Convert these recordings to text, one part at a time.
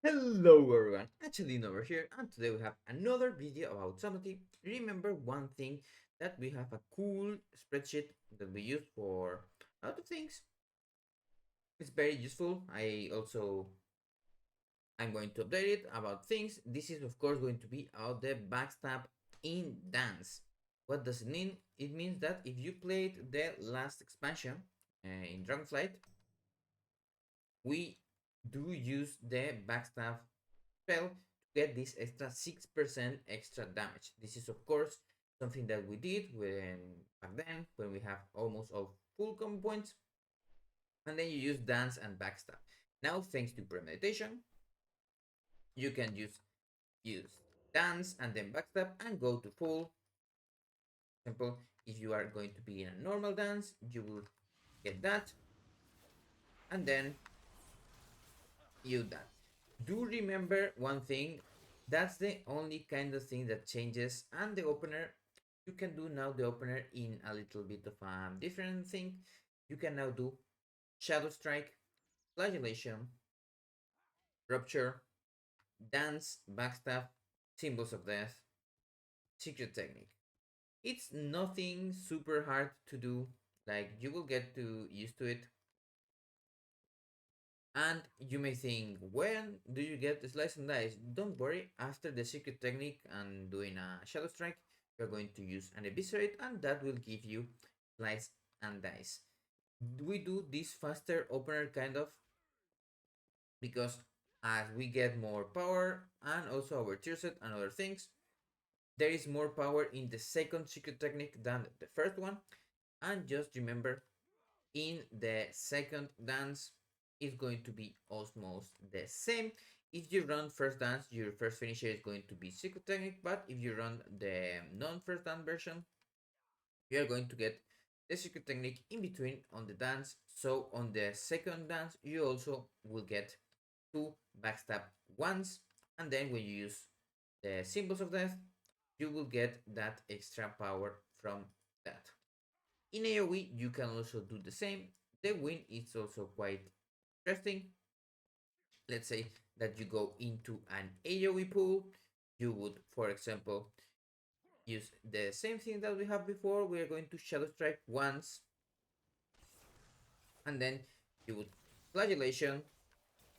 Hello everyone, Hachadino over here, and today we have another video about Sublety. Remember one thing, that we have a cool spreadsheet that we use for a lot of things. It's very useful. I'm going to update it about things. This is of course going to be about the backstab in dance. What does it mean? It means that if you played the last expansion in Dragonflight, we do use the backstab spell to get this extra 6% extra damage. This is of course something that we did when back then when we have almost all full combo points, and then you use dance and backstab. Now thanks to premeditation, you can use dance and then backstab and go to full. Simple. If you are going to be in a normal dance, you will get that, and then you that. Do remember one thing, that's the only kind of thing that changes, and the opener, you can do now the opener in a little bit of a different thing. You can now do Shadow Strike, Flagellation, Rupture, Dance, Backstab, Symbols of Death, Secret Technique. It's nothing super hard to do, like you will get to used to it. And you may think, when do you get the slice and dice? Don't worry, after the secret technique and doing a shadow strike, you're going to use an eviscerate, and that will give you slice and dice. We do this faster opener kind of because as we get more power and also our tier set and other things, there is more power in the second secret technique than the first one. And just remember, in the second dance is going to be almost the same. If you run first dance, your first finisher is going to be secret technique, but if you run the non-first dance version, you are going to get the secret technique in between on the dance. So on the second dance, you also will get two backstab once, and then when you use the symbols of death, you will get that extra power from that. In AoE, you can also do the same. The win is also quite interesting. Let's say that you go into an AoE pool. You would, for example, use the same thing that we have before. We are going to Shadow Strike once, and then you would Flagellation,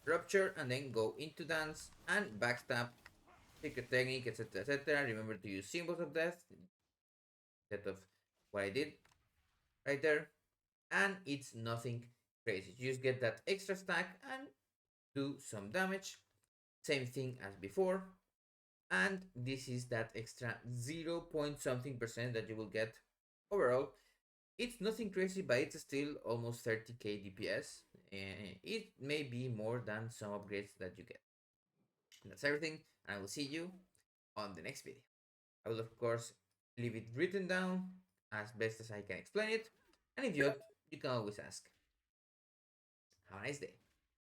Rupture, and then go into Dance and Backstab, Secret Technique, etc. etc. Remember to use Symbols of Death instead of what I did right there. And it's nothing crazy. You just get that extra stack and do some damage. Same thing as before. And this is that extra 0 point something percent that you will get overall. It's nothing crazy, but it's still almost 30k DPS. It may be more than some upgrades that you get. That's everything, and I will see you on the next video. I will of course leave it written down as best as I can explain it, and if you can always ask. Have a nice day.